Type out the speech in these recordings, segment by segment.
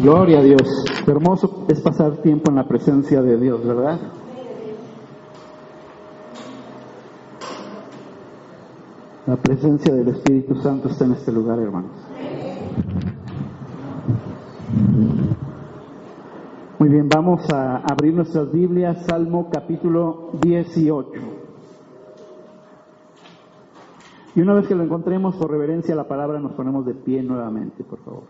Gloria a Dios. Qué hermoso es pasar tiempo en la presencia de Dios, ¿verdad? La presencia del Espíritu Santo está en este lugar, hermanos. Muy bien, vamos a abrir nuestras Biblias, Salmo capítulo 18. Y una vez que lo encontremos, por reverencia a la palabra, nos ponemos de pie nuevamente, por favor.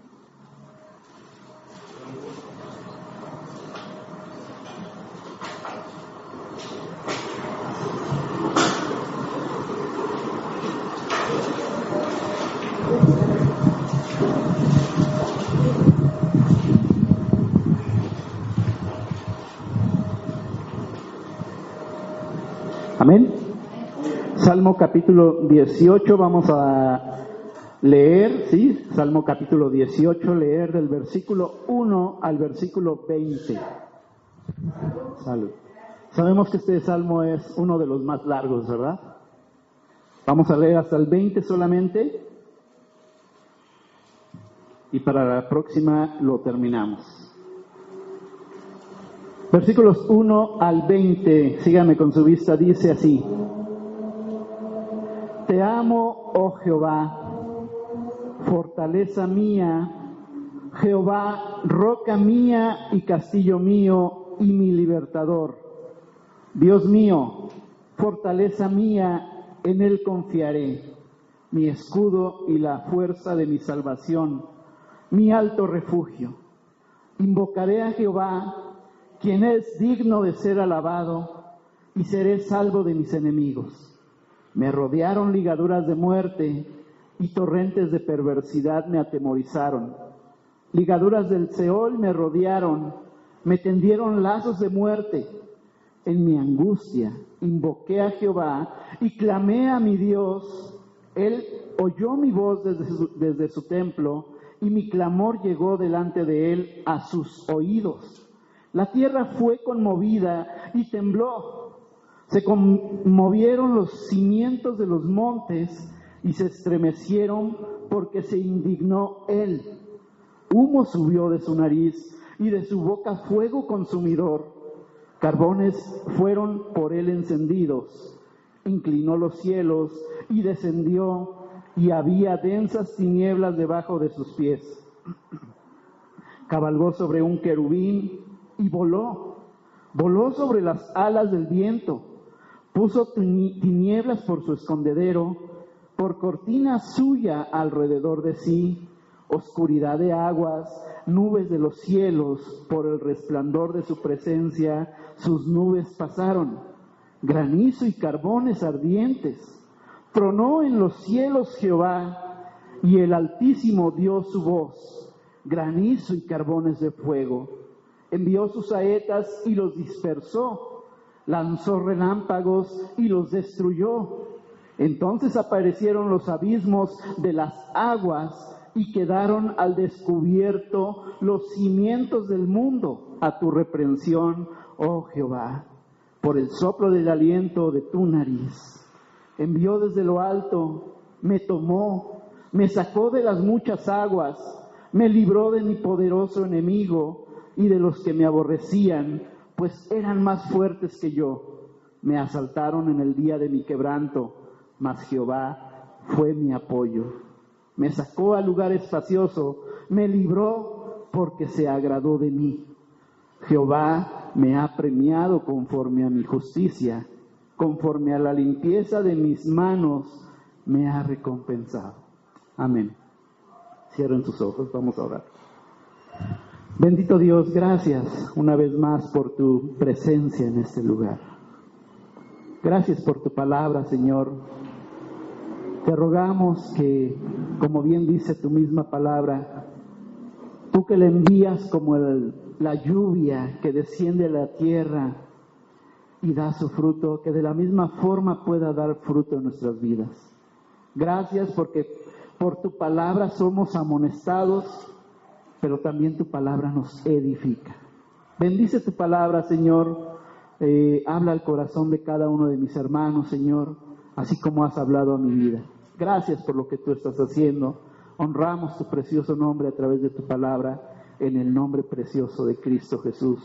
Amén. Salmo capítulo 18, vamos a leer, ¿sí? Salmo capítulo 18, leer del versículo 1 al versículo 20. Salud. Sabemos que este salmo es uno de los más largos, ¿verdad? Vamos a leer hasta el 20 solamente. Y para la próxima lo terminamos. Versículos 1 al 20, síganme con su vista, dice así: Te amo, oh Jehová, fortaleza mía, Jehová, roca mía y castillo mío y mi libertador. Dios mío, fortaleza mía, en él confiaré, mi escudo y la fuerza de mi salvación, mi alto refugio. Invocaré a Jehová, quien es digno de ser alabado, y seré salvo de mis enemigos. Me rodearon ligaduras de muerte, y torrentes de perversidad me atemorizaron. Ligaduras del Seol me rodearon, me tendieron lazos de muerte. En mi angustia invoqué a Jehová, y clamé a mi Dios. Él oyó mi voz desde su templo, y mi clamor llegó delante de él a sus oídos. La tierra fue conmovida y tembló. Se conmovieron los cimientos de los montes y se estremecieron porque se indignó él. Humo subió de su nariz y de su boca fuego consumidor. Carbones fueron por él encendidos. Inclinó los cielos y descendió, y había densas tinieblas debajo de sus pies. Cabalgó sobre un querubín y voló sobre las alas del viento. Puso tinieblas por su escondedero, por cortina suya alrededor de sí, oscuridad de aguas, nubes de los cielos, por el resplandor de su presencia, sus nubes pasaron. Granizo y carbones ardientes. Tronó en los cielos Jehová, y el Altísimo dio su voz. Granizo y carbones de fuego. Envió sus saetas y los dispersó, lanzó relámpagos y los destruyó. Entonces aparecieron los abismos de las aguas y quedaron al descubierto los cimientos del mundo a tu reprensión, oh Jehová, por el soplo del aliento de tu nariz. Envió desde lo alto, me tomó, me sacó de las muchas aguas, me libró de mi poderoso enemigo y de los que me aborrecían, pues eran más fuertes que yo. Me asaltaron en el día de mi quebranto, mas Jehová fue mi apoyo. Me sacó a lugar espacioso, me libró porque se agradó de mí. Jehová me ha premiado conforme a mi justicia, conforme a la limpieza de mis manos me ha recompensado. Amén. Cierren sus ojos, vamos a orar. Bendito Dios, gracias una vez más por tu presencia en este lugar. Gracias por tu palabra, Señor. Te rogamos que, como bien dice tu misma palabra, tú que la envías como la lluvia que desciende a la tierra y da su fruto, que de la misma forma pueda dar fruto en nuestras vidas. Gracias porque por tu palabra somos amonestados, pero también tu palabra nos edifica. Bendice tu palabra, Señor. Habla al corazón de cada uno de mis hermanos, Señor, así como has hablado a mi vida. Gracias por lo que tú estás haciendo. Honramos tu precioso nombre a través de tu palabra. en el nombre precioso de Cristo Jesús.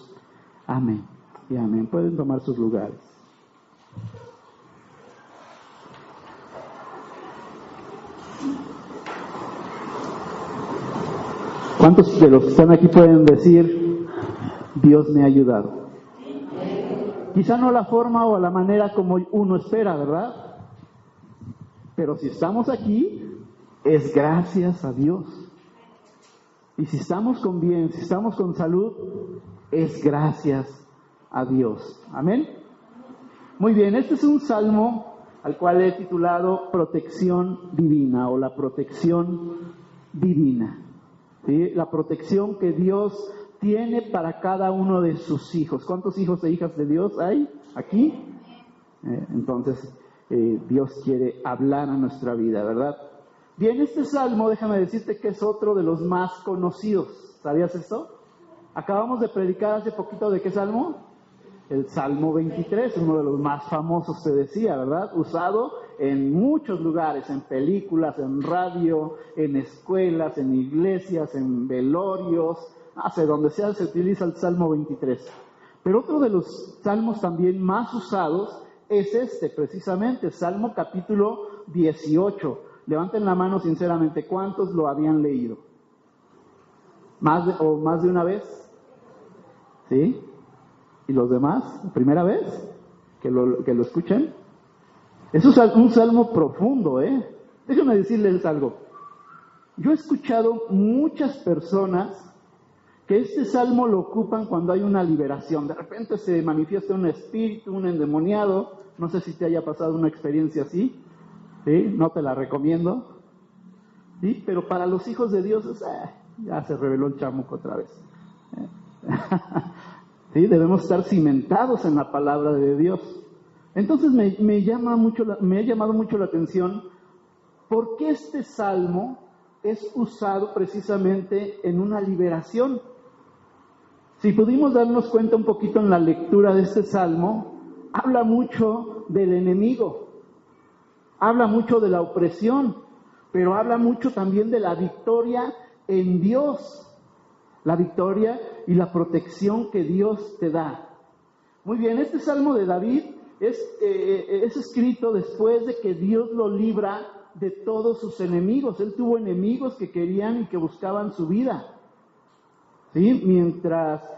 Amén y amén. Pueden tomar sus lugares. ¿Cuántos de los que están aquí pueden decir, Dios me ha ayudado? Quizá no la forma o la manera como uno espera, ¿verdad? Pero si estamos aquí, es gracias a Dios. Y si estamos con bien, si estamos con salud, es gracias a Dios. Amén. Muy bien, este es un salmo al cual he titulado Protección Divina o la protección divina. ¿Sí? La protección que Dios tiene para cada uno de sus hijos. ¿Cuántos hijos e hijas de Dios hay aquí? Entonces, Dios quiere hablar a nuestra vida, ¿verdad? Bien, este salmo, déjame decirte que es otro de los más conocidos. ¿Sabías esto? Acabamos de predicar hace poquito de qué salmo? El Salmo 23, uno de los más famosos, se decía, ¿verdad? Usado en muchos lugares, en películas, en radio, en escuelas, en iglesias, en velorios, donde sea se utiliza el Salmo 23. Pero otro de los salmos también más usados es este, precisamente, Salmo capítulo 18. Levanten la mano sinceramente, ¿cuántos lo habían leído? ¿Más de una vez? ¿Sí? ¿Y los demás? ¿Primera vez que lo escuchan? Eso es un salmo profundo, ¿eh? Déjenme decirles algo. Yo he escuchado muchas personas que este salmo lo ocupan cuando hay una liberación. De repente se manifiesta un espíritu, un endemoniado. No sé si te haya pasado una experiencia así. ¿Sí? No te la recomiendo. ¿Sí? Pero para los hijos de Dios, ya se reveló el chamuco otra vez. ¿Sí? Debemos estar cimentados en la palabra de Dios. Entonces me ha llamado mucho la atención por qué este salmo es usado precisamente en una liberación. Si pudimos darnos cuenta un poquito en la lectura de este salmo, habla mucho del enemigo, habla mucho de la opresión, pero habla mucho también de la victoria en Dios. La victoria y la protección que Dios te da. Muy bien, este Salmo de David es escrito después de que Dios lo libra de todos sus enemigos. Él tuvo enemigos que querían y que buscaban su vida. ¿Sí? Mientras,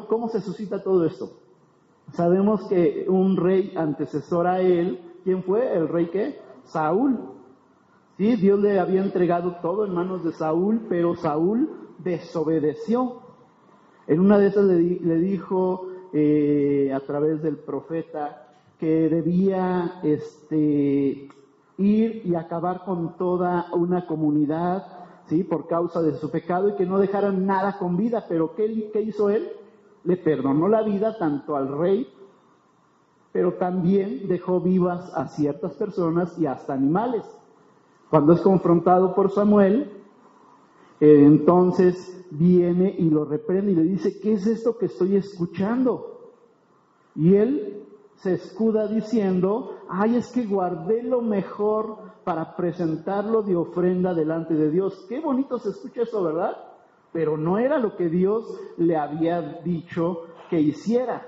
¿cómo se suscita todo esto? Sabemos que un rey antecesor a él, ¿quién fue? ¿El rey qué? Saúl. ¿Sí? Dios le había entregado todo en manos de Saúl, pero Saúl desobedeció. En una de esas le dijo a través del profeta que debía ir y acabar con toda una comunidad, ¿sí? Por causa de su pecado y que no dejaran nada con vida. Pero ¿qué hizo él? Le perdonó la vida tanto al rey, pero también dejó vivas a ciertas personas y hasta animales. Cuando es confrontado por Samuel, entonces viene y lo reprende y le dice, ¿qué es esto que estoy escuchando? Y él se escuda diciendo, es que guardé lo mejor para presentarlo de ofrenda delante de Dios. Qué bonito se escucha eso, ¿verdad? Pero no era lo que Dios le había dicho que hiciera.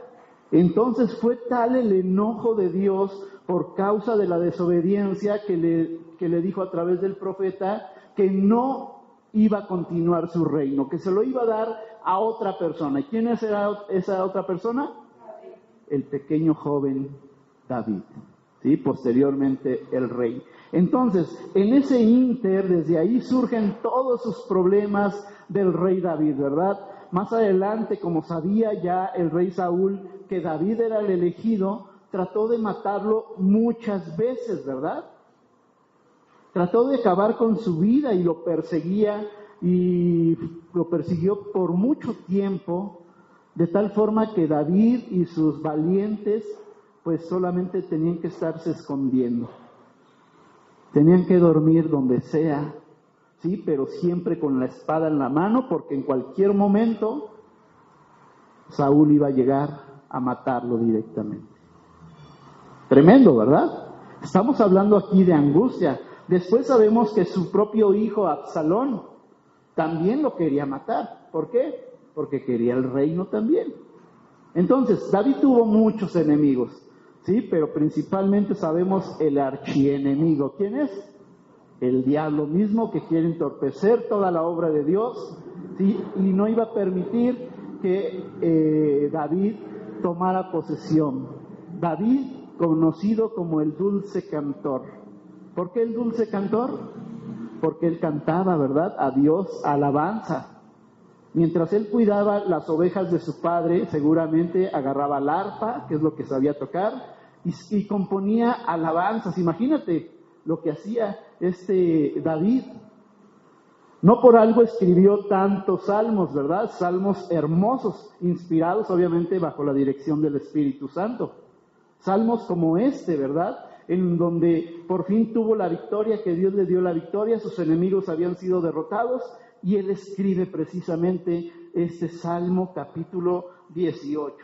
Entonces fue tal el enojo de Dios por causa de la desobediencia que le dijo a través del profeta que no iba a continuar su reino, que se lo iba a dar a otra persona. ¿Y quién era esa otra persona? El pequeño joven David, ¿sí? Posteriormente el rey. Entonces, en ese ínter, desde ahí surgen todos sus problemas del rey David, ¿verdad? Más adelante, como sabía ya el rey Saúl que David era el elegido, trató de matarlo muchas veces, ¿verdad? Trató de acabar con su vida y lo perseguía y lo persiguió por mucho tiempo, de tal forma que David y sus valientes pues solamente tenían que estarse escondiendo. Tenían que dormir donde sea, sí, pero siempre con la espada en la mano, porque en cualquier momento Saúl iba a llegar a matarlo directamente. Tremendo, ¿verdad? Estamos hablando aquí de angustia. Después sabemos que su propio hijo Absalón también lo quería matar. ¿Por qué? Porque quería el reino también. Entonces, David tuvo muchos enemigos, ¿sí? Pero principalmente sabemos el archienemigo. ¿Quién es? El diablo mismo, que quiere entorpecer toda la obra de Dios, ¿sí? Y no iba a permitir que David tomara posesión. David, conocido como el dulce cantor. ¿Por qué el dulce cantor? Porque él cantaba, ¿verdad?, a Dios alabanza. Mientras él cuidaba las ovejas de su padre, seguramente agarraba el arpa, que es lo que sabía tocar, y componía alabanzas. Imagínate lo que hacía David. No por algo escribió tantos salmos, ¿verdad? Salmos hermosos, inspirados obviamente bajo la dirección del Espíritu Santo. Salmos como ¿verdad?, en donde por fin tuvo la victoria, que Dios le dio la victoria, sus enemigos habían sido derrotados, y él escribe precisamente este Salmo capítulo 18.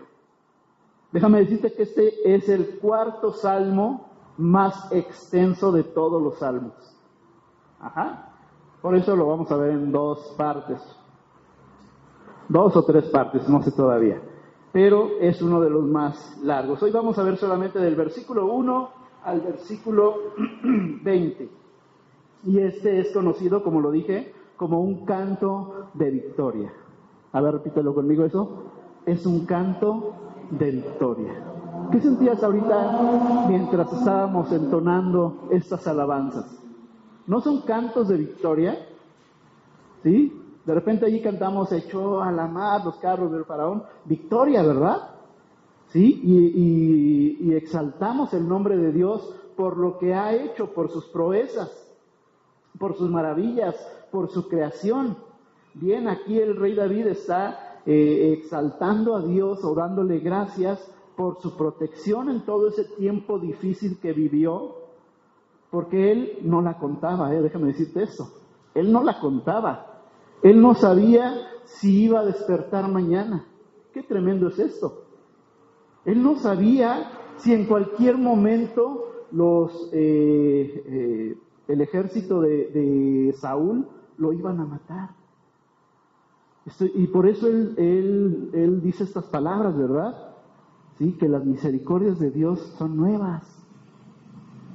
Déjame decirte que este es el cuarto salmo más extenso de todos los salmos. Por eso lo vamos a ver en 2 partes. 2 o 3 partes, no sé todavía. Pero es uno de los más largos. Hoy vamos a ver solamente del versículo 1 al versículo 20. Y este es conocido, como lo dije, como un canto de victoria. A ver, repítelo conmigo eso. Es un canto de victoria. ¿Qué sentías ahorita mientras estábamos entonando estas alabanzas? ¿No son cantos de victoria? ¿Sí? De repente allí cantamos, echó a la mar los carros del faraón. Victoria, ¿verdad? ¿Sí? Y exaltamos el nombre de Dios por lo que ha hecho, por sus proezas, por sus maravillas, por su creación. Bien, aquí el rey David está exaltando a Dios o dándole gracias por su protección en todo ese tiempo difícil que vivió, porque él no la contaba, déjame decirte eso. Él no la contaba. Él no sabía si iba a despertar mañana. Qué tremendo es esto. Él no sabía si en cualquier momento el ejército de Saúl lo iban a matar. Y por eso él dice estas palabras, ¿verdad? Sí, que las misericordias de Dios son nuevas.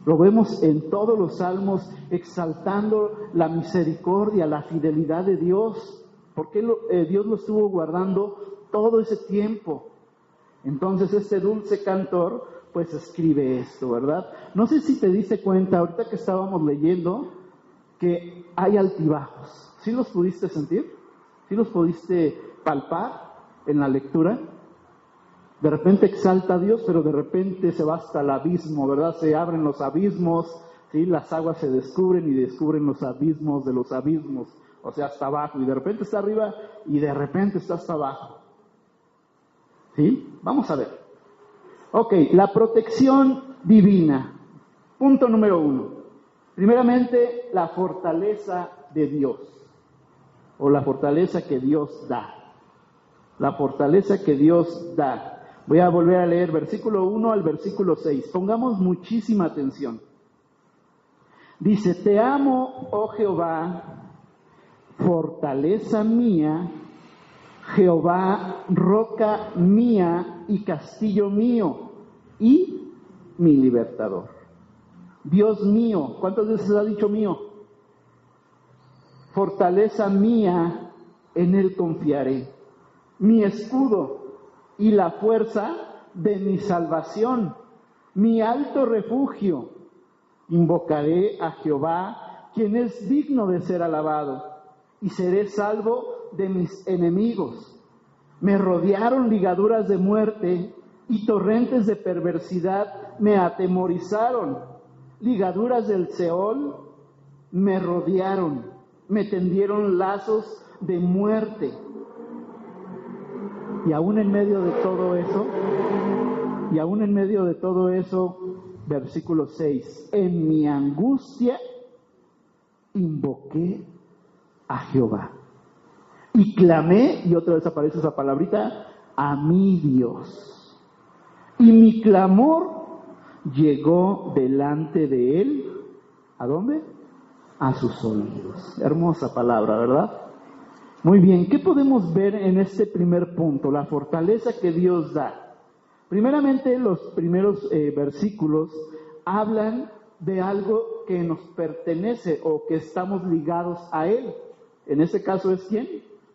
Lo vemos en todos los salmos exaltando la misericordia, la fidelidad de Dios, porque Dios lo estuvo guardando todo ese tiempo. Entonces este dulce cantor pues escribe esto, ¿verdad? No sé si te diste cuenta ahorita que estábamos leyendo que hay altibajos. ¿Sí los pudiste sentir? ¿Sí los pudiste palpar en la lectura? De repente exalta a Dios, pero de repente se va hasta el abismo, ¿verdad? Se abren los abismos, ¿sí? Las aguas se descubren y descubren los abismos de los abismos, o sea, hasta abajo. Y de repente está arriba y de repente está hasta abajo. ¿Sí? Vamos a ver. Ok, la protección divina. Punto número 1. Primeramente, la fortaleza de Dios, o la fortaleza que Dios da. La fortaleza que Dios da. Voy a volver a leer versículo 1 al versículo 6. Pongamos muchísima atención. Dice, te amo, oh Jehová, fortaleza mía, Jehová, roca mía y castillo mío, y mi libertador. Dios mío, ¿cuántas veces ha dicho mío? Fortaleza mía, en él confiaré. Mi escudo y la fuerza de mi salvación, mi alto refugio. Invocaré a Jehová, quien es digno de ser alabado, y seré salvo de mis enemigos. Me rodearon ligaduras de muerte y torrentes de perversidad me atemorizaron. Ligaduras del Seol me rodearon, me tendieron lazos de muerte. Y aún en medio de todo eso, versículo 6, en mi angustia invoqué a Jehová y clamé, y otra vez aparece esa palabrita, a mi Dios. Y mi clamor llegó delante de él, ¿a dónde? A sus oídos. Hermosa palabra, ¿verdad? Muy bien, ¿qué podemos ver en este primer punto? La fortaleza que Dios da. Primeramente, los primeros versículos hablan de algo que nos pertenece o que estamos ligados a Él. En este caso es ¿quién?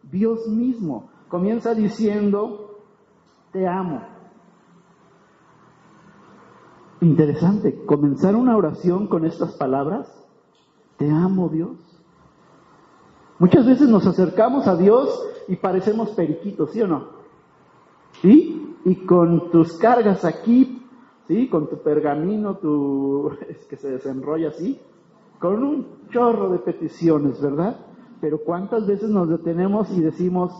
Dios mismo. Comienza diciendo, te amo. Interesante, comenzar una oración con estas palabras, te amo Dios. Muchas veces nos acercamos a Dios y parecemos periquitos, ¿sí o no? ¿Sí? Y con tus cargas aquí, ¿sí? Con tu pergamino, es que se desenrolla así, con un chorro de peticiones, ¿verdad? Pero ¿cuántas veces nos detenemos y decimos,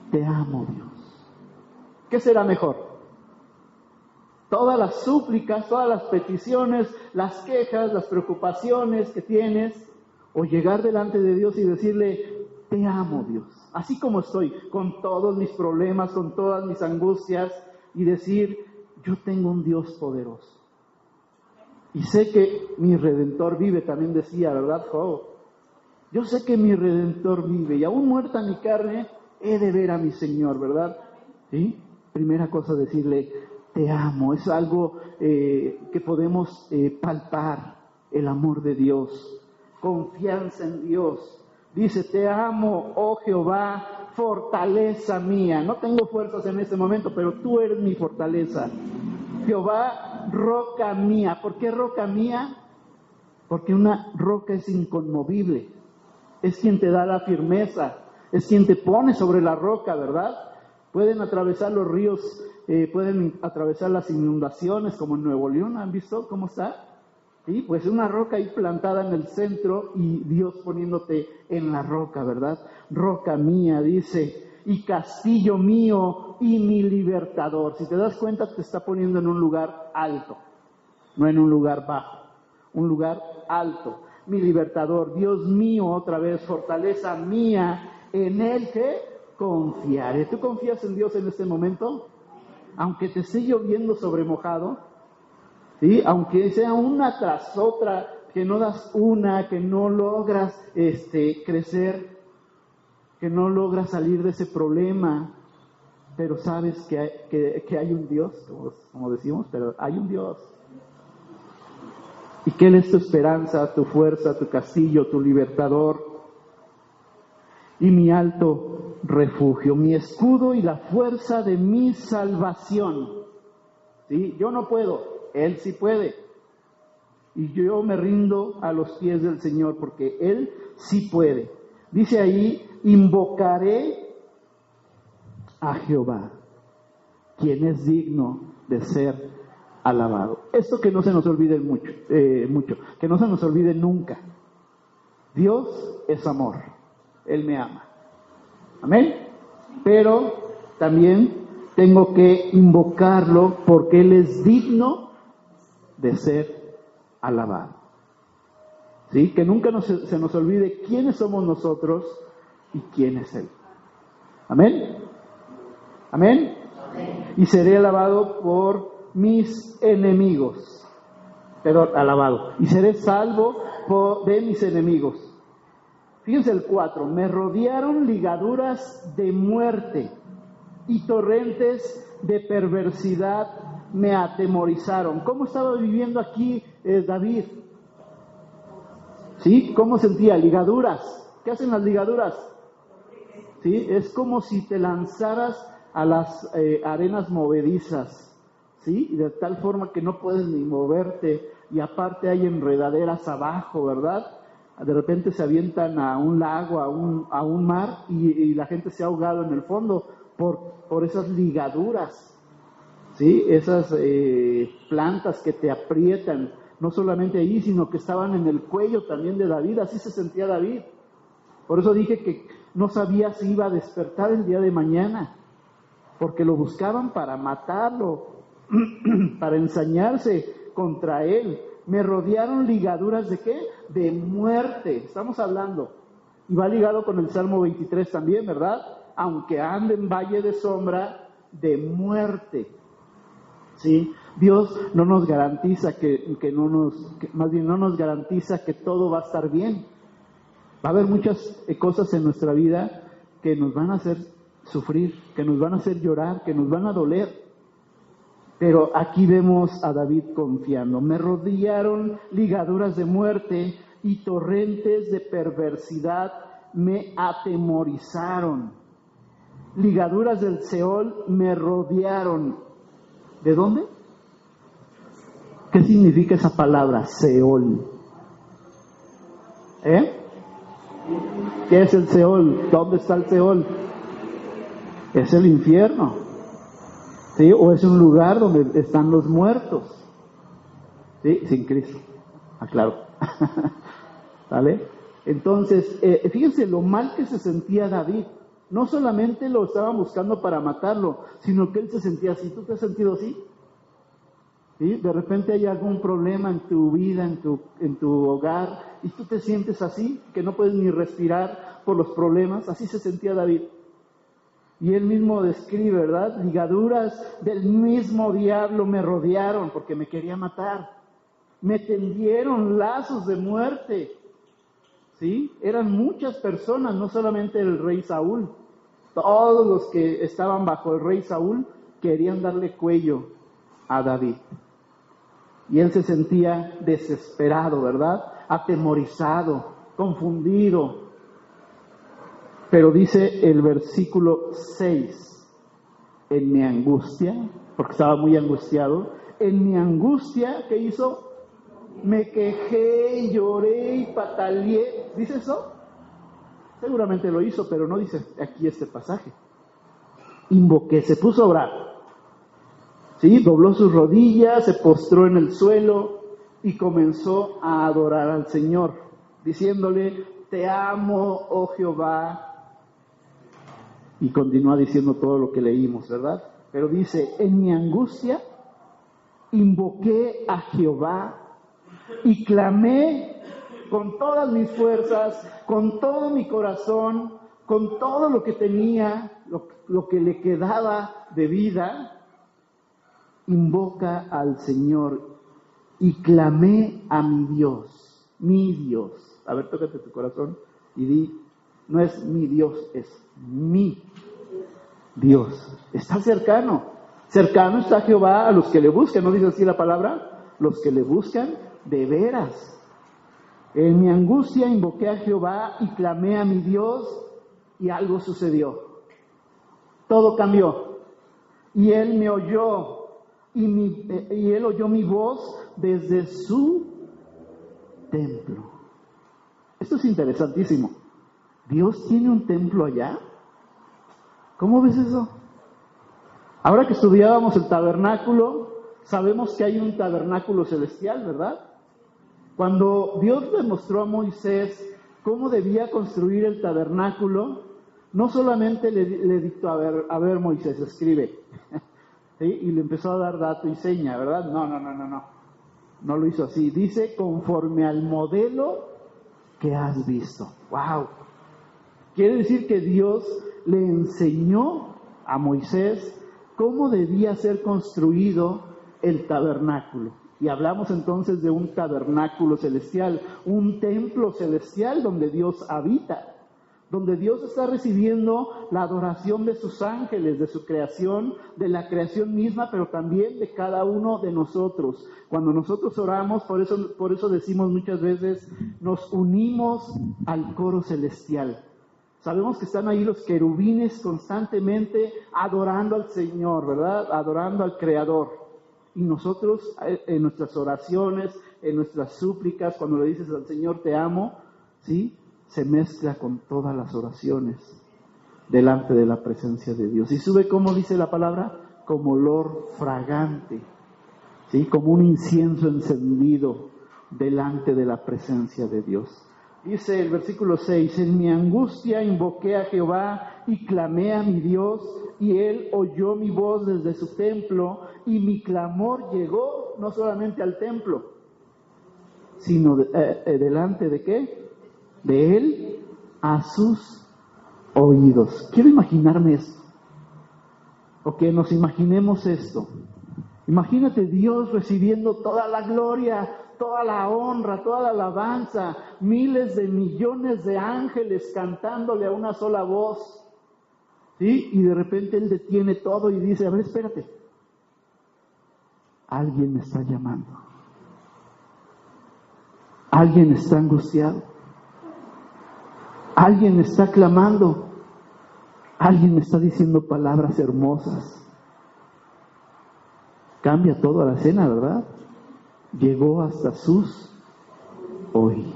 te amo Dios? ¿Qué será mejor? Todas las súplicas, todas las peticiones, las quejas, las preocupaciones que tienes, o llegar delante de Dios y decirle, te amo Dios, así como estoy, con todos mis problemas, con todas mis angustias, y decir, yo tengo un Dios poderoso. Y sé que mi Redentor vive, también decía, ¿verdad, Job? Yo sé que mi Redentor vive, y aún muerta mi carne, he de ver a mi Señor, ¿verdad? ¿Sí? Primera cosa, decirle, te amo, es algo que podemos palpar, el amor de Dios. Confianza en Dios. Dice, te amo, oh Jehová, fortaleza mía. No tengo fuerzas en este momento, pero tú eres mi fortaleza. Jehová, roca mía. ¿Por qué roca mía? Porque una roca es inconmovible. Es quien te da la firmeza. Es quien te pone sobre la roca, ¿verdad? Pueden atravesar los ríos, pueden atravesar las inundaciones, como en Nuevo León. ¿Han visto cómo está? Sí, pues una roca ahí plantada en el centro y Dios poniéndote en la roca, ¿verdad? Roca mía, dice, y castillo mío y mi libertador. Si te das cuenta, te está poniendo en un lugar alto, no en un lugar bajo, un lugar alto. Mi libertador, Dios mío, otra vez, fortaleza mía, en Él que confiaré. ¿Tú confías en Dios en este momento? Aunque te esté lloviendo sobre mojado, ¿sí? Aunque sea una tras otra, que no das una, que no logras crecer, que no logras salir de ese problema, pero sabes que hay un Dios, como decimos, pero hay un Dios. Y que Él es tu esperanza, tu fuerza, tu castillo, tu libertador, y mi alto refugio, mi escudo y la fuerza de mi salvación. ¿Sí? Yo no puedo. Él sí puede. Y yo me rindo a los pies del Señor porque Él sí puede. Dice ahí, invocaré a Jehová, quien es digno de ser alabado. Esto que no se nos olvide mucho, que no se nos olvide nunca. Dios es amor. Él me ama. Amén. Pero también tengo que invocarlo porque Él es digno de ser alabado. ¿Sí? Que nunca se nos olvide quiénes somos nosotros y quién es Él. ¿Amén? ¿Amén? Amén. Y seré alabado por mis enemigos. Perdón, alabado. Y seré salvo de mis enemigos. Fíjense el 4. Me rodearon ligaduras de muerte y torrentes de perversidad me atemorizaron. ¿Cómo estaba viviendo aquí David? ¿Sí? ¿Cómo sentía? Ligaduras. ¿Qué hacen las ligaduras? ¿Sí? Es como si te lanzaras a las arenas movedizas, ¿sí? Y de tal forma que no puedes ni moverte, y aparte hay enredaderas abajo, ¿verdad? De repente se avientan a un lago, a un mar, y la gente se ha ahogado en el fondo por esas ligaduras. ¿Sí? Esas plantas que te aprietan, no solamente allí, sino que estaban en el cuello también de David. Así se sentía David. Por eso dije que no sabía si iba a despertar el día de mañana, porque lo buscaban para matarlo, para ensañarse contra él. Me rodearon ligaduras ¿de qué? De muerte, estamos hablando. Y va ligado con el Salmo 23 también, ¿verdad? Aunque ande en valle de sombra de muerte. ¿Sí? Dios no nos garantiza no nos garantiza que todo va a estar bien. Va a haber muchas cosas en nuestra vida que nos van a hacer sufrir, que nos van a hacer llorar, que nos van a doler. Pero aquí vemos a David confiando. Me rodearon ligaduras de muerte y torrentes de perversidad me atemorizaron. Ligaduras del Seol me rodearon. ¿De dónde? ¿Qué significa esa palabra, Seol? ¿Qué es el Seol? ¿Dónde está el Seol? Es el infierno, ¿sí? O es un lugar donde están los muertos, ¿sí? Sin Cristo, aclaro. ¿Vale? Entonces, fíjense lo mal que se sentía David. No solamente lo estaban buscando para matarlo, sino que él se sentía así. ¿Tú te has sentido así? ¿Sí? De repente hay algún problema en tu vida, en tu hogar, y tú te sientes así, que no puedes ni respirar por los problemas. Así se sentía David. Y él mismo describe, ¿verdad? Ligaduras del mismo diablo me rodearon porque me quería matar. Me tendieron lazos de muerte. ¿Sí? Eran muchas personas, no solamente el rey Saúl. Todos los que estaban bajo el rey Saúl querían darle cuello a David. Y él se sentía desesperado, ¿verdad? Atemorizado, confundido. Pero dice el versículo 6, en mi angustia, porque estaba muy angustiado, en mi angustia, ¿qué hizo? Me quejé, lloré y pataleé. ¿Dice eso? Seguramente lo hizo, pero no dice aquí este pasaje. Invoqué, se puso a orar. ¿Sí? Dobló sus rodillas, se postró en el suelo y comenzó a adorar al Señor, diciéndole, te amo, oh Jehová. Y continúa diciendo todo lo que leímos, ¿verdad? Pero dice, en mi angustia invoqué a Jehová y clamé con todas mis fuerzas, con todo mi corazón, con todo lo que tenía, lo que le quedaba de vida. Invoca al Señor y clamé a mi Dios, mi Dios. A ver, tócate tu corazón y di, no es mi Dios, es mi Dios. Está cercano. Cercano está Jehová a los que le buscan. ¿No dice así la palabra? Los que le buscan de veras. En mi angustia invoqué a Jehová y clamé a mi Dios y algo sucedió. Todo cambió. Y Él me oyó y Él oyó mi voz desde su templo. Esto es interesantísimo. ¿Dios tiene un templo allá? ¿Cómo ves eso? Ahora que estudiábamos el tabernáculo, sabemos que hay un tabernáculo celestial, ¿verdad? Cuando Dios le mostró a Moisés cómo debía construir el tabernáculo, no solamente le dictó, a ver Moisés, escribe, ¿sí? Y le empezó a dar dato y seña, ¿verdad? No lo hizo así. Dice, conforme al modelo que has visto. ¡Wow! Quiere decir que Dios le enseñó a Moisés cómo debía ser construido el tabernáculo. Y hablamos entonces de un tabernáculo celestial, un templo celestial donde Dios habita, donde Dios está recibiendo la adoración de sus ángeles, de su creación, de la creación misma, pero también de cada uno de nosotros. Cuando nosotros oramos, por eso decimos muchas veces, nos unimos al coro celestial. Sabemos que están ahí los querubines constantemente adorando al Señor, ¿verdad? Adorando al Creador. Y nosotros en nuestras oraciones, en nuestras súplicas, cuando le dices al Señor te amo, ¿sí? Se mezcla con todas las oraciones delante de la presencia de Dios. Y sube, como dice la palabra, como olor fragante, ¿sí? Como un incienso encendido delante de la presencia de Dios. Dice el versículo 6, en mi angustia invoqué a Jehová y clamé a mi Dios, y Él oyó mi voz desde su templo, y mi clamor llegó no solamente al templo, sino delante de ¿qué? De Él a sus oídos. Quiero imaginarme esto, o que nos imaginemos esto. Imagínate Dios recibiendo toda la gloria, toda la honra, toda la alabanza, miles de millones de ángeles cantándole a una sola voz. ¿sí? Y de repente él detiene todo y dice, a ver, espérate, alguien me está llamando, alguien está angustiado, alguien está clamando, alguien me está diciendo palabras hermosas. Cambia toda la escena, ¿verdad? Llegó hasta sus oídos.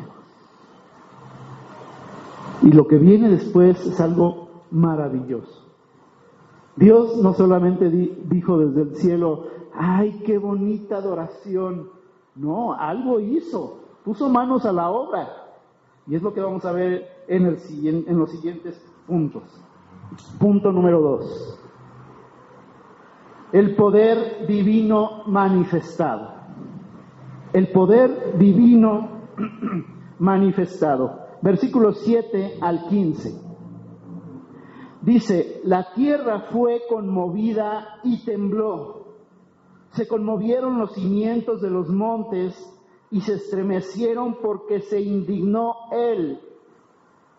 Y lo que viene después es algo maravilloso. Dios no solamente dijo desde el cielo, ¡ay, qué bonita adoración! No, algo hizo, puso manos a la obra. Y es lo que vamos a ver en los siguientes puntos. Punto número 2. El poder divino manifestado. El poder divino manifestado. Versículos 7 al 15. Dice, la tierra fue conmovida y tembló. Se conmovieron los cimientos de los montes y se estremecieron porque se indignó él.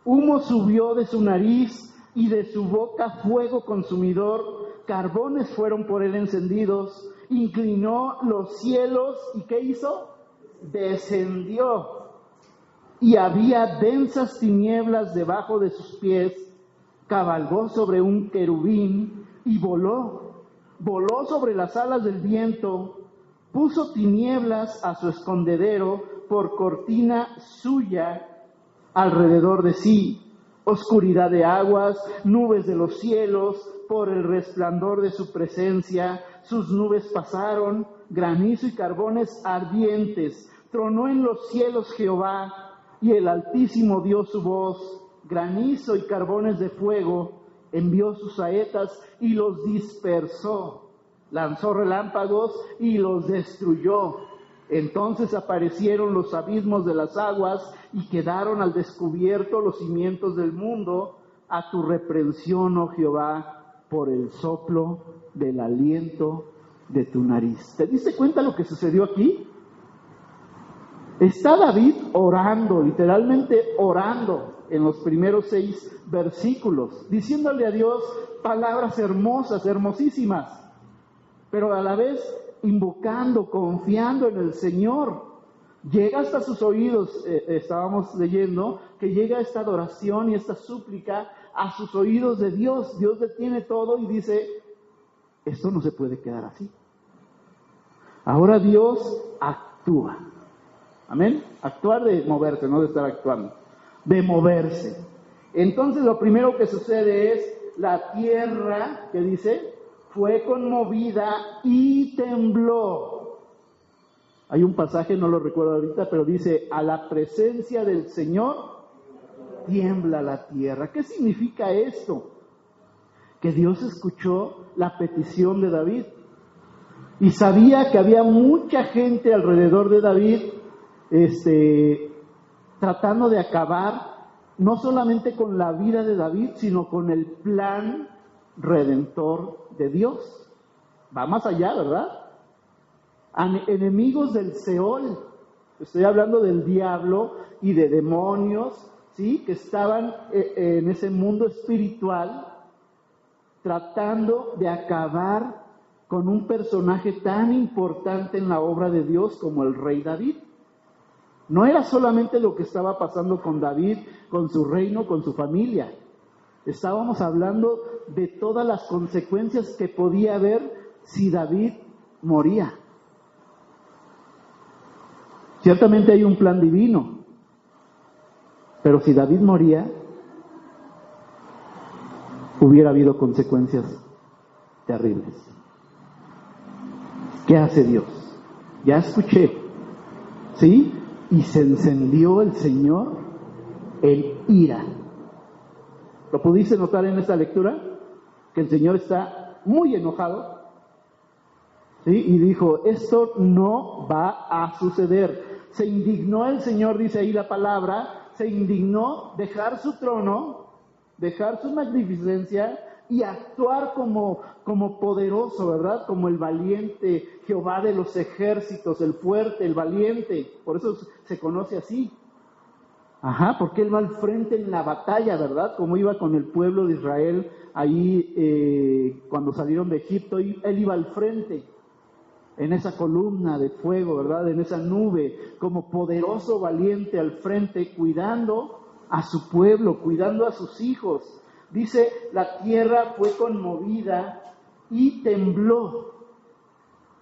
Humo subió de su nariz y de su boca fuego consumidor. Carbones fueron por él encendidos. Inclinó los cielos y ¿qué hizo? Descendió. Y había densas tinieblas debajo de sus pies. Cabalgó sobre un querubín y voló. Voló sobre las alas del viento. Puso tinieblas a su escondedero por cortina suya alrededor de sí. Oscuridad de aguas, nubes de los cielos, por el resplandor de su presencia. Sus nubes pasaron, granizo y carbones ardientes. Tronó en los cielos Jehová, y el Altísimo dio su voz. Granizo y carbones de fuego, envió sus saetas y los dispersó. Lanzó relámpagos y los destruyó. Entonces aparecieron los abismos de las aguas y quedaron al descubierto los cimientos del mundo. A tu reprensión, oh Jehová, por el soplo del aliento de tu nariz. ¿Te diste cuenta lo que sucedió aquí? Está David orando, literalmente orando en los primeros 6 versículos, diciéndole a Dios palabras hermosas, hermosísimas, pero a la vez invocando, confiando en el Señor. Llega hasta sus oídos, estábamos leyendo, que llega esta adoración y esta súplica a sus oídos de Dios. Dios detiene todo y dice, esto no se puede quedar así. Ahora Dios actúa. Amén. Actuar de moverse, no de estar actuando. De moverse. Entonces lo primero que sucede es la tierra, que dice, fue conmovida y tembló. Hay un pasaje, no lo recuerdo ahorita, pero dice, a la presencia del Señor tiembla la tierra. ¿Qué significa esto? Que Dios escuchó la petición de David y sabía que había mucha gente alrededor de David tratando de acabar no solamente con la vida de David, sino con el plan redentor de Dios. Va más allá, ¿verdad? Enemigos del Seol, estoy hablando del diablo y de demonios, ¿sí? Que estaban en ese mundo espiritual tratando de acabar con un personaje tan importante en la obra de Dios como el rey David. No era solamente lo que estaba pasando con David, con su reino, con su familia. Estábamos hablando de todas las consecuencias que podía haber si David moría. Ciertamente hay un plan divino, pero si David moría, hubiera habido consecuencias terribles. ¿Qué hace Dios? Ya escuché, ¿sí? Y se encendió el Señor en ira. ¿Lo pudiste notar en esta lectura? Que el Señor está muy enojado, ¿sí? Y dijo, esto no va a suceder. Se indignó el Señor, dice ahí la palabra, se indignó dejar su trono, dejar su magnificencia y actuar como poderoso, ¿verdad? Como el valiente Jehová de los ejércitos, el fuerte, el valiente. Por eso se conoce así. Ajá, porque Él va al frente en la batalla, ¿verdad? Como iba con el pueblo de Israel ahí cuando salieron de Egipto, Él iba al frente en esa columna de fuego, ¿verdad? En esa nube, como poderoso valiente al frente, cuidando a su pueblo, cuidando a sus hijos. Dice, la tierra fue conmovida y tembló.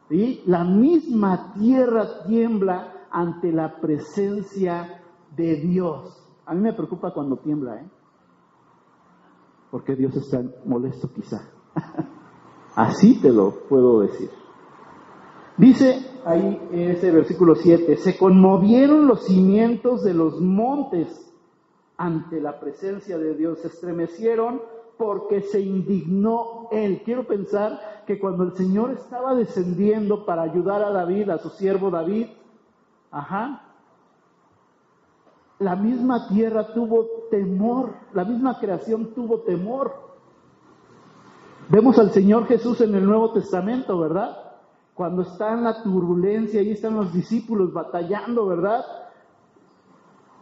¿Sí? La misma tierra tiembla ante la presencia de Dios. A mí me preocupa cuando tiembla, porque Dios está molesto quizá. Así te lo puedo decir. Dice ahí en ese versículo 7, se conmovieron los cimientos de los montes ante la presencia de Dios, se estremecieron porque se indignó Él. Quiero pensar que cuando el Señor estaba descendiendo para ayudar a David, a su siervo David, la misma tierra tuvo temor, la misma creación tuvo temor. Vemos al Señor Jesús en el Nuevo Testamento, ¿verdad? Cuando está en la turbulencia, ahí están los discípulos batallando, ¿verdad?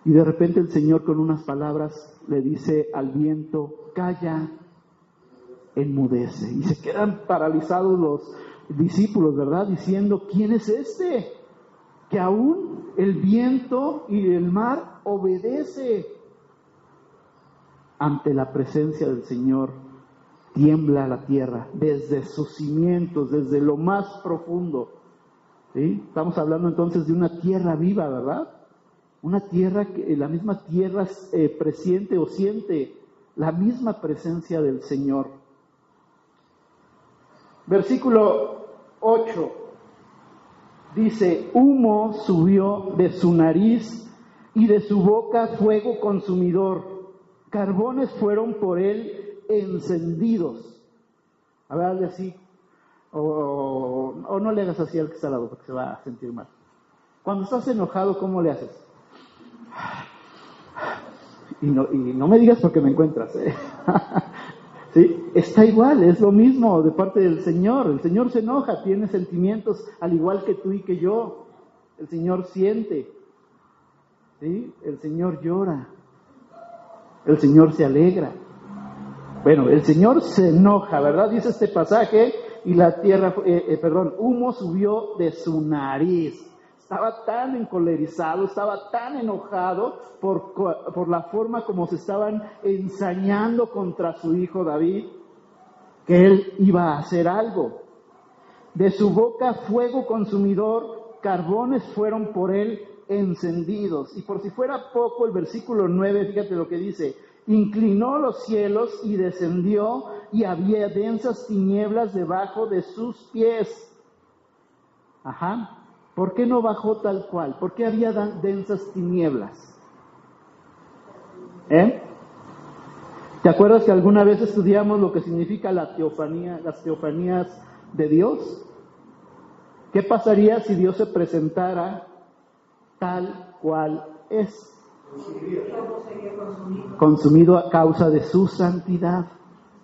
Y de repente el Señor con unas palabras le dice al viento, calla, enmudece. Y se quedan paralizados los discípulos, ¿verdad? Diciendo, ¿quién es este? Que aún el viento y el mar obedece. Ante la presencia del Señor tiembla la tierra, desde sus cimientos, desde lo más profundo. ¿Sí? Estamos hablando entonces de una tierra viva, ¿verdad? Una tierra que la misma tierra presiente o siente la misma presencia del Señor. Versículo 8 dice, humo subió de su nariz y de su boca fuego consumidor. Carbones fueron por él encendidos. A ver, hazle así. O no le hagas así al que está al lado porque se va a sentir mal. Cuando estás enojado, ¿cómo le haces? Y no me digas porque me encuentras. ¿Sí? Está igual, es lo mismo de parte del Señor. El Señor se enoja, tiene sentimientos al igual que tú y que yo. El Señor siente. ¿Sí? El Señor llora. El Señor se alegra. Bueno, el Señor se enoja, ¿verdad? Dice este pasaje, y la tierra, humo subió de su nariz. Estaba tan encolerizado, estaba tan enojado por la forma como se estaban ensañando contra su hijo David, que él iba a hacer algo. De su boca fuego consumidor, carbones fueron por él encendidos. Y por si fuera poco, el versículo 9, fíjate lo que dice, inclinó los cielos y descendió, y había densas tinieblas debajo de sus pies. ¿Por qué no bajó tal cual? ¿Por qué había densas tinieblas? ¿Te acuerdas que alguna vez estudiamos lo que significa la teofanía, las teofanías de Dios? ¿Qué pasaría si Dios se presentara tal cual es? Consumido a causa de su santidad,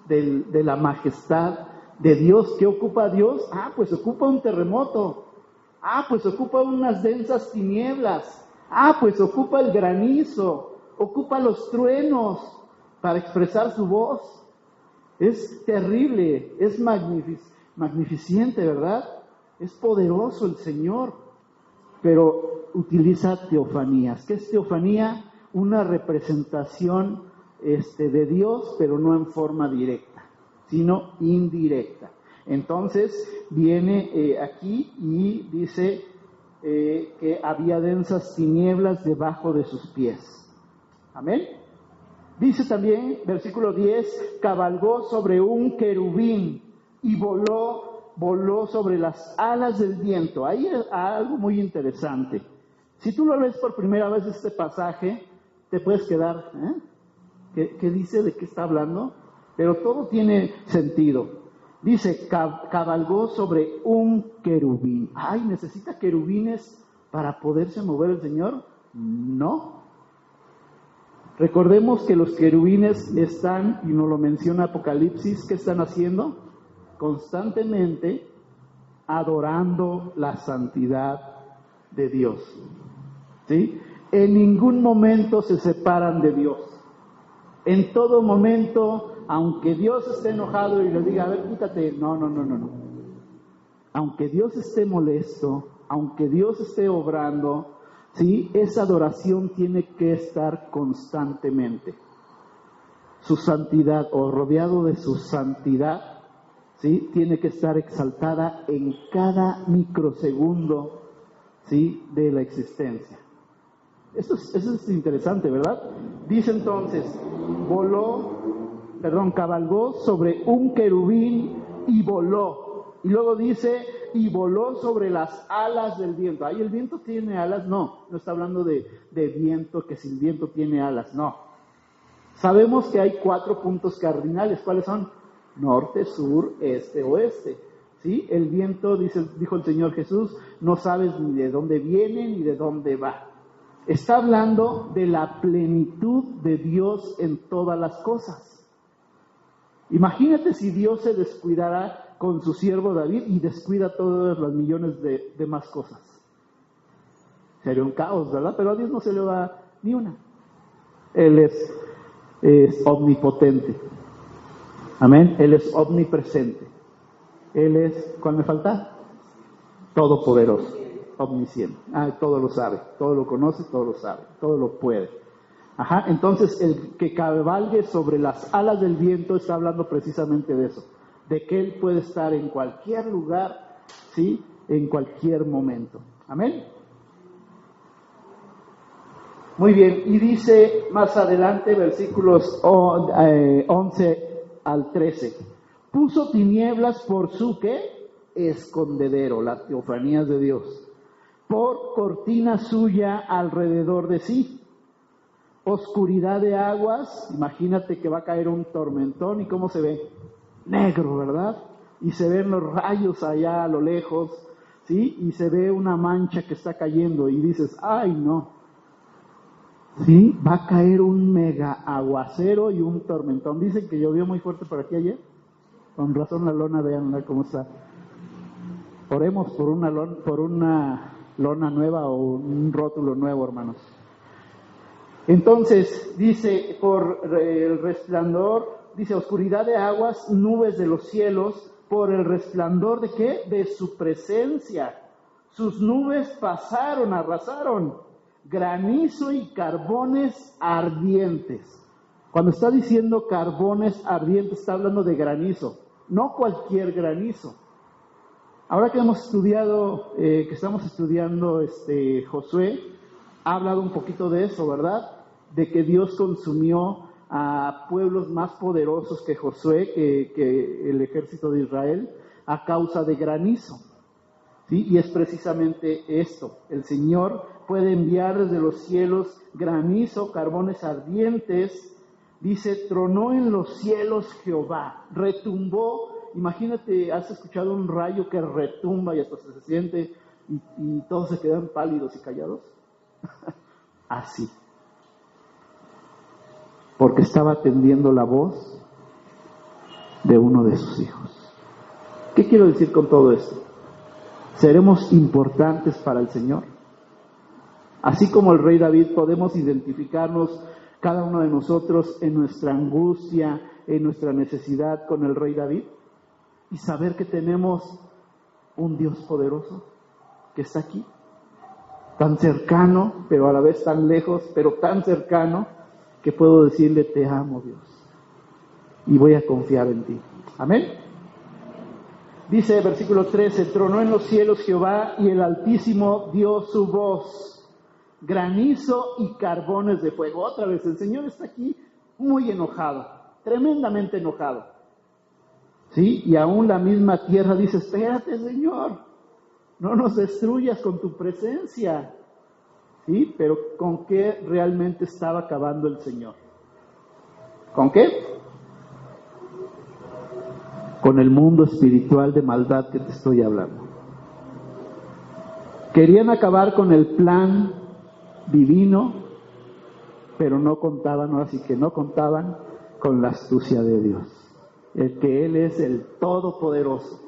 de la majestad de Dios. ¿Qué ocupa Dios? Pues ocupa un terremoto. Pues ocupa unas densas tinieblas. Pues ocupa el granizo. Ocupa los truenos para expresar su voz. Es terrible, es magnificente, ¿verdad? Es poderoso el Señor, pero utiliza teofanías. ¿Qué es teofanía? Una representación de Dios, pero no en forma directa, sino indirecta. Entonces viene aquí y dice que había densas tinieblas debajo de sus pies. Amén. Dice también, versículo 10, cabalgó sobre un querubín y voló sobre las alas del viento. Ahí hay algo muy interesante. Si tú lo lees por primera vez este pasaje, te puedes quedar, ¿Qué dice? ¿De qué está hablando? Pero todo tiene sentido. Dice, cabalgó sobre un querubín. ¿Necesita querubines para poderse mover el Señor? No. Recordemos que los querubines están, y nos lo menciona Apocalipsis, ¿qué están haciendo? Constantemente adorando la santidad de Dios. ¿Sí? En ningún momento se separan de Dios. En todo momento, aunque Dios esté enojado y le diga, a ver, quítate, no. Aunque Dios esté molesto, aunque Dios esté obrando, ¿sí? Esa adoración tiene que estar constantemente. Su santidad, o rodeado de su santidad, ¿sí? Tiene que estar exaltada en cada microsegundo, ¿sí? De la existencia. Eso es interesante, ¿verdad? Dice entonces, cabalgó sobre un querubín y voló. Y luego dice, y voló sobre las alas del viento. ¿Ahí el viento tiene alas? No está hablando de viento, que si el viento tiene alas, no. Sabemos que hay 4 puntos cardinales. ¿Cuáles son? Norte, sur, este, oeste. ¿Sí? El viento, dijo el Señor Jesús, no sabes ni de dónde viene ni de dónde va. Está hablando de la plenitud de Dios en todas las cosas. Imagínate si Dios se descuidara con su siervo David y descuida todas las millones de más cosas. Sería un caos, ¿verdad? Pero a Dios no se le va ni una. Él es omnipotente. Amén. Él es omnipresente. Él es, ¿cuál me falta? Todopoderoso, omnisciente. Todo lo sabe, todo lo conoce, todo lo sabe, todo lo puede. Entonces el que cabalgue sobre las alas del viento está hablando precisamente de eso, de que Él puede estar en cualquier lugar, ¿sí? En cualquier momento. Amén. Muy bien, y dice más adelante, versículos 11 al 13, puso tinieblas por su, ¿qué? Escondedero, las teofanías de Dios, por cortina suya alrededor de sí. Oscuridad de aguas, imagínate que va a caer un tormentón, ¿y cómo se ve? Negro, ¿verdad? Y se ven los rayos allá a lo lejos, ¿sí? Y se ve una mancha que está cayendo y dices, ¡ay, no! ¿Sí? Va a caer un mega aguacero y un tormentón. Dicen que llovió muy fuerte por aquí ayer. Con razón la lona, vean cómo está. Oremos por una lona nueva o un rótulo nuevo, hermanos. Entonces, dice, por el resplandor, dice, oscuridad de aguas, nubes de los cielos, por el resplandor de ¿qué? De su presencia. Sus nubes pasaron, arrasaron, granizo y carbones ardientes. Cuando está diciendo carbones ardientes, está hablando de granizo, no cualquier granizo. Ahora que hemos estudiado, que estamos estudiando Josué, ha hablado un poquito de eso, ¿verdad? De que Dios consumió a pueblos más poderosos que Josué, que el ejército de Israel, a causa de granizo. ¿Sí? Y es precisamente esto. El Señor puede enviar desde los cielos granizo, carbones ardientes. Dice, tronó en los cielos Jehová, retumbó. Imagínate, has escuchado un rayo que retumba y hasta se siente y todos se quedan pálidos y callados. Así. Porque estaba atendiendo la voz de uno de sus hijos. ¿Qué quiero decir con todo esto? ¿Seremos importantes para el Señor? Así como el rey David, podemos identificarnos cada uno de nosotros en nuestra angustia, en nuestra necesidad con el rey David y saber que tenemos un Dios poderoso que está aquí, tan cercano, pero a la vez tan lejos, pero tan cercano, que puedo decirle, te amo, Dios, y voy a confiar en ti. Amén. Dice versículo 13, tronó en los cielos Jehová y el Altísimo dio su voz, granizo y carbones de fuego. Otra vez, el Señor está aquí muy enojado, tremendamente enojado. ¿Sí? Y aún la misma tierra dice, espérate, Señor, no nos destruyas con tu presencia. ¿Sí? Pero ¿con qué realmente estaba acabando el Señor? ¿Con qué? Con el mundo espiritual de maldad que te estoy hablando. Querían acabar con el plan divino, pero no contaban, ahora sí que no contaban con la astucia de Dios. El que Él es el Todopoderoso,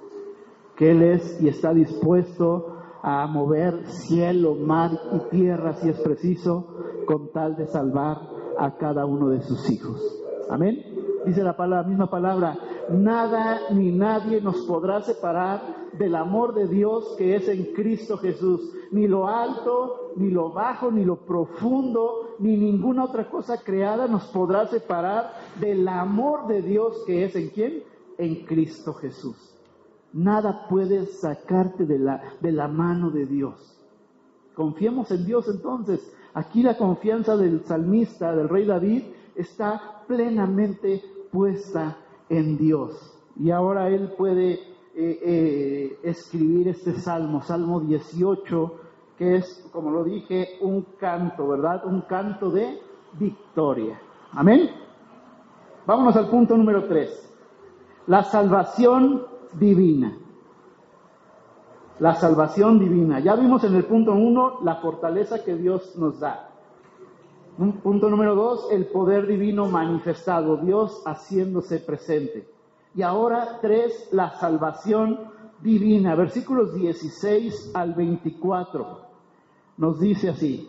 que Él es y está dispuesto a mover cielo, mar y tierra, si es preciso, con tal de salvar a cada uno de sus hijos. Amén. Dice la misma palabra, nada ni nadie nos podrá separar del amor de Dios que es en Cristo Jesús. Ni lo alto, ni lo bajo, ni lo profundo, ni ninguna otra cosa creada nos podrá separar del amor de Dios que es en ¿quién? En Cristo Jesús. Nada puede sacarte de la mano de Dios. Confiemos en Dios entonces. Aquí la confianza del salmista, del rey David, está plenamente puesta en Dios. Y ahora él puede escribir este salmo, Salmo 18, que es, como lo dije, un canto, ¿verdad? Un canto de victoria. Amén. Vámonos al punto número 3. La salvación divina. La salvación divina. Ya vimos en el punto 1 la fortaleza que Dios nos da. Punto número 2, el poder divino manifestado, Dios haciéndose presente. Y ahora 3, la salvación divina. Versículos 16 al 24 nos dice así: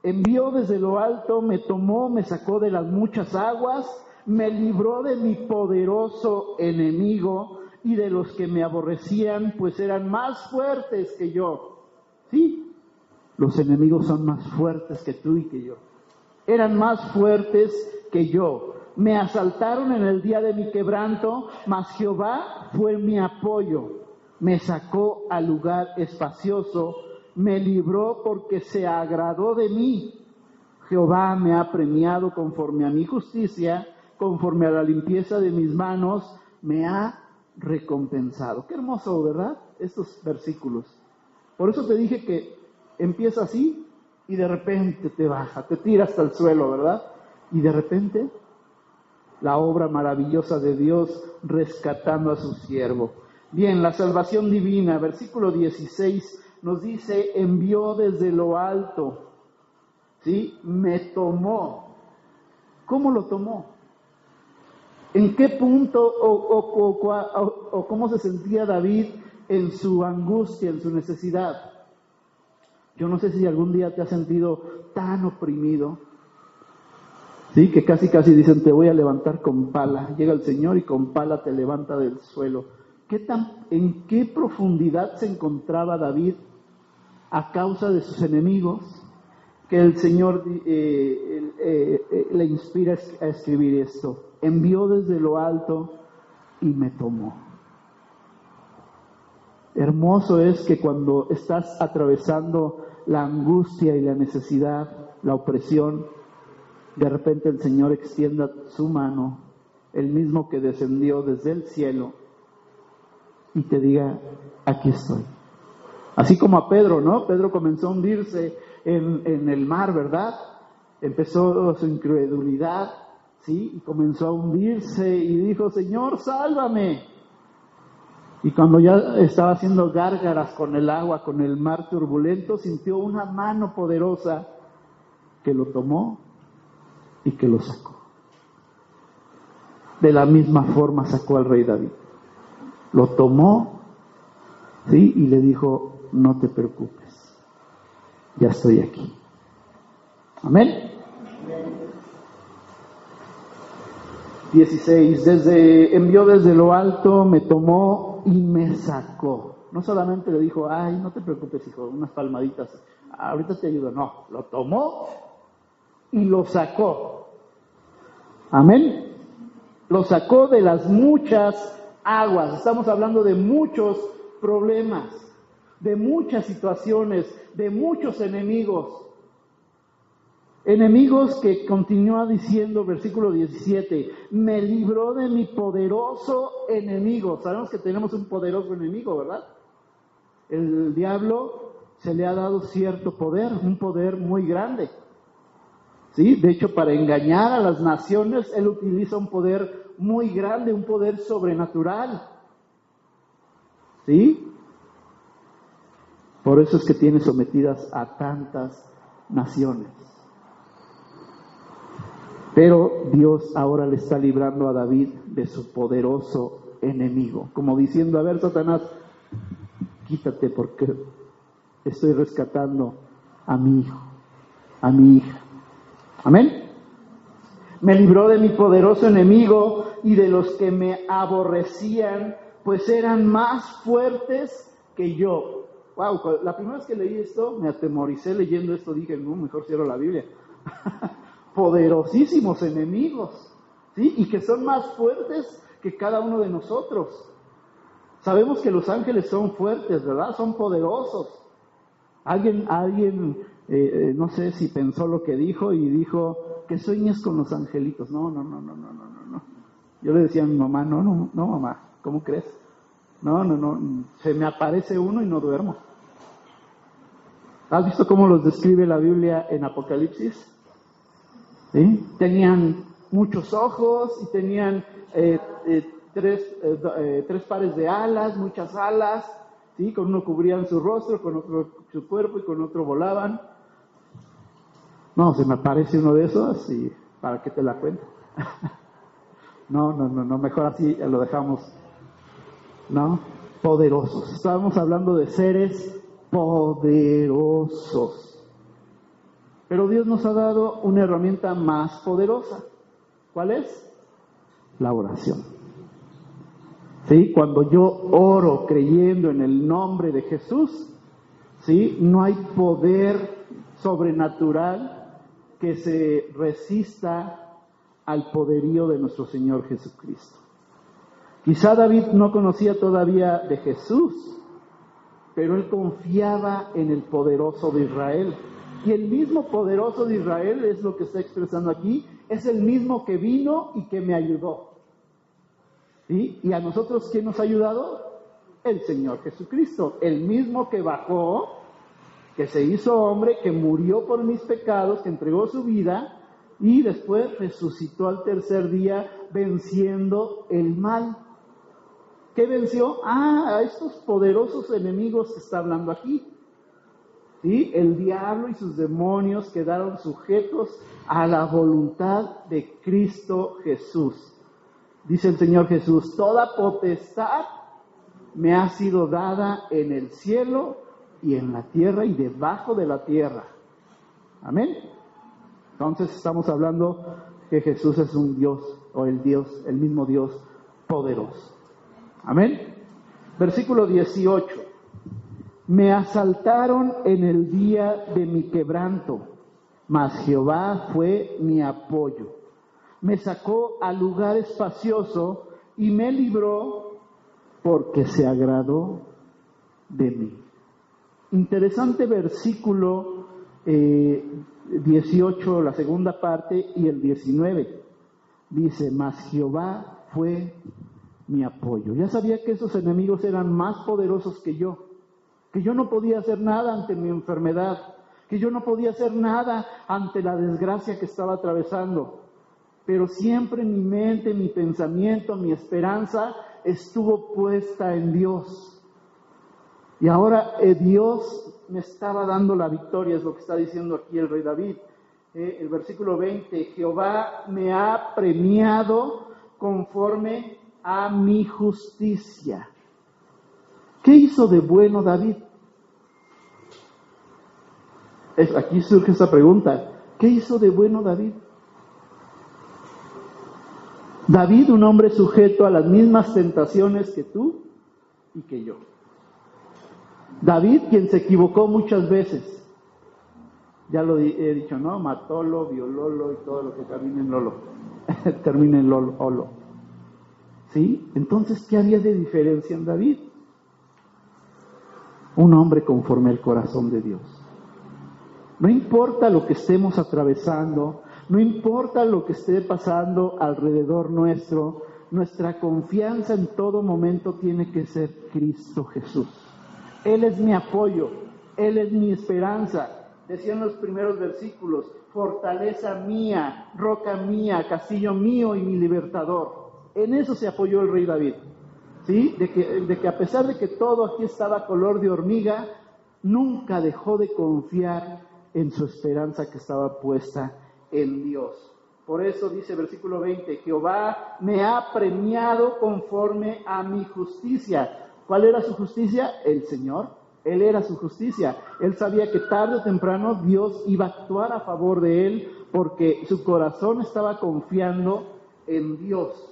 envió desde lo alto, me tomó, me sacó de las muchas aguas, me libró de mi poderoso enemigo y de los que me aborrecían, pues eran más fuertes que yo. Sí, los enemigos son más fuertes que tú y que yo. Eran más fuertes que yo. Me asaltaron en el día de mi quebranto, mas Jehová fue mi apoyo. Me sacó al lugar espacioso, me libró porque se agradó de mí. Jehová me ha premiado conforme a mi justicia, conforme a la limpieza de mis manos, me ha recompensado. Qué hermoso, ¿verdad? Estos versículos. Por eso te dije que empieza así y de repente te baja, te tira hasta el suelo, ¿verdad? Y de repente la obra maravillosa de Dios rescatando a su siervo. Bien, la salvación divina, versículo 16 nos dice, envió desde lo alto, ¿sí? Me tomó. ¿Cómo lo tomó? ¿En qué punto o cómo se sentía David en su angustia, en su necesidad? Yo no sé si algún día te has sentido tan oprimido, ¿sí? Que casi dicen, te voy a levantar con pala. Llega el Señor y con pala te levanta del suelo. ¿En qué profundidad se encontraba David a causa de sus enemigos? Que el Señor le inspira a escribir esto. Envió desde lo alto y me tomó. Hermoso es que cuando estás atravesando la angustia y la necesidad, la opresión, de repente el Señor extienda su mano, el mismo que descendió desde el cielo, y te diga, aquí estoy. Así como a Pedro, ¿no? Pedro comenzó a hundirse en el mar, ¿verdad? Empezó su incredulidad, ¿sí? Y comenzó a hundirse y dijo, Señor, sálvame. Y cuando ya estaba haciendo gárgaras con el agua, con el mar turbulento, sintió una mano poderosa que lo tomó y que lo sacó. De la misma forma sacó al rey David. Lo tomó, ¿sí? Y le dijo, no te preocupes, ya estoy aquí. Amén. 16, envió desde lo alto, me tomó y me sacó. No solamente le dijo, ay, no te preocupes, hijo, unas palmaditas, ahorita te ayudo. No, lo tomó y lo sacó. Amén. Lo sacó de las muchas aguas. Estamos hablando de muchos problemas, de muchas situaciones, de muchos enemigos. Enemigos que continúa diciendo, versículo 17, me libró de mi poderoso enemigo. Sabemos que tenemos un poderoso enemigo, ¿verdad? El diablo se le ha dado cierto poder, un poder muy grande. ¿Sí? De hecho, para engañar a las naciones, él utiliza un poder muy grande, un poder sobrenatural. ¿Sí? Por eso es que tiene sometidas a tantas naciones. Pero Dios ahora le está librando a David de su poderoso enemigo. Como diciendo, a ver, Satanás, quítate porque estoy rescatando a mi hijo, a mi hija. Amén. Me libró de mi poderoso enemigo y de los que me aborrecían, pues eran más fuertes que yo. Wow, la primera vez que leí esto, me atemoricé leyendo esto, dije, no, mejor cierro la Biblia. Poderosísimos enemigos, ¿sí? Y que son más fuertes que cada uno de nosotros. Sabemos que los ángeles son fuertes, ¿verdad? Son poderosos. Alguien, no sé si pensó lo que dijo y dijo que sueñes con los angelitos. No. Yo le decía a mi mamá, no, mamá, ¿cómo crees? No, se me aparece uno y no duermo. ¿Has visto cómo los describe la Biblia en Apocalipsis? ¿Sí? Tenían muchos ojos y tenían tres pares de alas, muchas alas, ¿sí? Con uno cubrían su rostro, con otro su cuerpo y con otro volaban. No, se me aparece uno de esos y ¿para qué te la cuento? No, mejor así lo dejamos. No, poderosos. Estábamos hablando de seres poderosos. Pero Dios nos ha dado una herramienta más poderosa. ¿Cuál es? La oración. ¿Sí? Cuando yo oro creyendo en el nombre de Jesús, ¿sí? No hay poder sobrenatural que se resista al poderío de nuestro Señor Jesucristo. Quizá David no conocía todavía de Jesús, pero él confiaba en el poderoso de Israel. Y el mismo poderoso de Israel, es lo que está expresando aquí, es el mismo que vino y que me ayudó. ¿Sí? ¿Y a nosotros quién nos ha ayudado? El Señor Jesucristo, el mismo que bajó, que se hizo hombre, que murió por mis pecados, que entregó su vida y después resucitó al tercer día venciendo el mal. ¿Qué venció? A estos poderosos enemigos que está hablando aquí. ¿Sí? El diablo y sus demonios quedaron sujetos a la voluntad de Cristo Jesús. Dice el Señor Jesús, toda potestad me ha sido dada en el cielo y en la tierra y debajo de la tierra. Amén. Entonces estamos hablando que Jesús es un Dios, o el mismo Dios poderoso. Amén. Versículo 18. Me asaltaron en el día de mi quebranto, mas Jehová fue mi apoyo. Me sacó a lugar espacioso y me libró porque se agradó de mí. Interesante versículo 18, la segunda parte, y el 19. Dice, mas Jehová fue mi apoyo. Ya sabía que esos enemigos eran más poderosos que yo no podía hacer nada ante mi enfermedad, que yo no podía hacer nada ante la desgracia que estaba atravesando. Pero siempre mi mente, mi pensamiento, mi esperanza estuvo puesta en Dios. Y ahora Dios me estaba dando la victoria, es lo que está diciendo aquí el rey David. El versículo 20, Jehová me ha premiado conforme a mi justicia. ¿Qué hizo de bueno David? Aquí surge esta pregunta. ¿Qué hizo de bueno David? David, un hombre sujeto a las mismas tentaciones que tú y que yo. David, quien se equivocó muchas veces. Ya lo he dicho, ¿no? Matólo, violólo y todo lo que termine en lolo. Termina en olo. ¿Sí? Entonces, ¿qué había de diferencia en David? Un hombre conforme al corazón de Dios. No importa lo que estemos atravesando, no importa lo que esté pasando alrededor nuestro, nuestra confianza en todo momento tiene que ser Cristo Jesús. Él es mi apoyo, Él es mi esperanza. Decían los primeros versículos, fortaleza mía, roca mía, castillo mío y mi libertador. En eso se apoyó el rey David. ¿Sí? De que a pesar de que todo aquí estaba color de hormiga, nunca dejó de confiar en su esperanza que estaba puesta en Dios. Por eso dice versículo 20, Jehová me ha premiado conforme a mi justicia. ¿Cuál era su justicia? El Señor. Él era su justicia. Él sabía que tarde o temprano Dios iba a actuar a favor de él porque su corazón estaba confiando en Dios.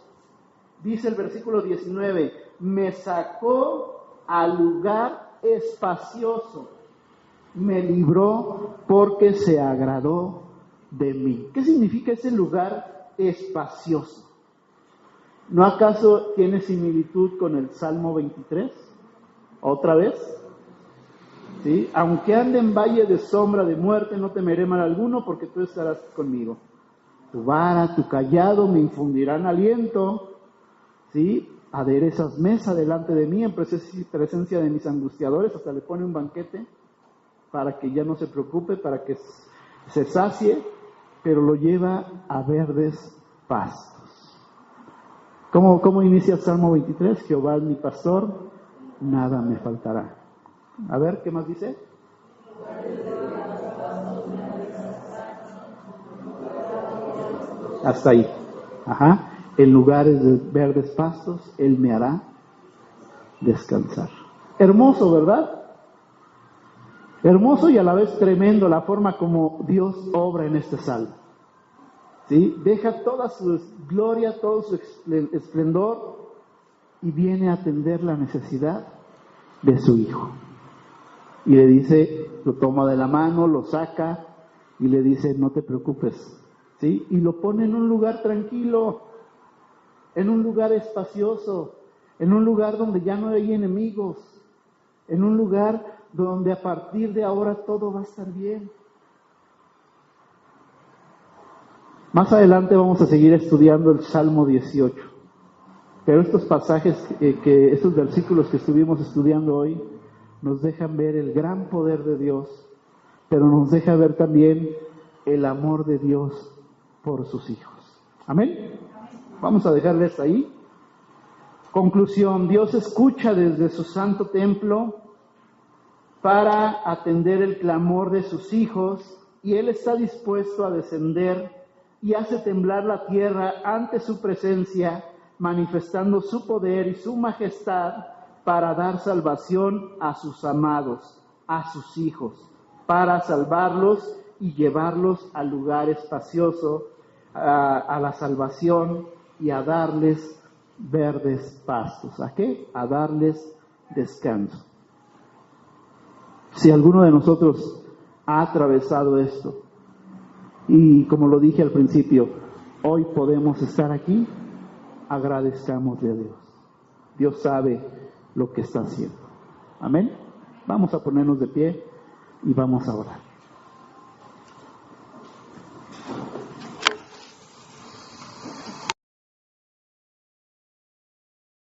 Dice el versículo 19, me sacó al lugar espacioso, me libró porque se agradó de mí. ¿Qué significa ese lugar espacioso? ¿No acaso tiene similitud con el Salmo 23? ¿Otra vez? ¿Sí? Aunque ande en valle de sombra de muerte, no temeré mal alguno, porque tú estarás conmigo. Tu vara, tu cayado me infundirán aliento. ¿Sí? Aderezas mesa delante de mí en presencia de mis angustiadores. Hasta le pone un banquete para que ya no se preocupe, para que se sacie, pero lo lleva a verdes pastos. ¿Cómo inicia el Salmo 23? Jehová es mi pastor, nada me faltará. A ver, ¿qué más dice? Hasta ahí. Ajá. En lugares de verdes pastos, Él me hará descansar. Hermoso, ¿verdad? Hermoso y a la vez tremendo la forma como Dios obra en este salmo. ¿Sí? Deja toda su gloria, todo su esplendor y viene a atender la necesidad de su hijo. Y le dice, lo toma de la mano, lo saca y le dice, no te preocupes. ¿Sí? Y lo pone en un lugar tranquilo, en un lugar espacioso, en un lugar donde ya no hay enemigos, en un lugar donde a partir de ahora todo va a estar bien. Más adelante vamos a seguir estudiando el Salmo 18, pero estos pasajes, estos versículos que estuvimos estudiando hoy, nos dejan ver el gran poder de Dios, pero nos deja ver también el amor de Dios por sus hijos. ¿Amén? Vamos a dejarles ahí. Conclusión, Dios escucha desde su santo templo para atender el clamor de sus hijos y Él está dispuesto a descender y hace temblar la tierra ante su presencia, manifestando su poder y su majestad para dar salvación a sus amados, a sus hijos, para salvarlos y llevarlos al lugar espacioso, a la salvación y a darles verdes pastos. ¿A qué? A darles descanso. Si alguno de nosotros ha atravesado esto, y como lo dije al principio, hoy podemos estar aquí, agradezcámosle a Dios. Dios sabe lo que está haciendo. Amén. Vamos a ponernos de pie y vamos a orar.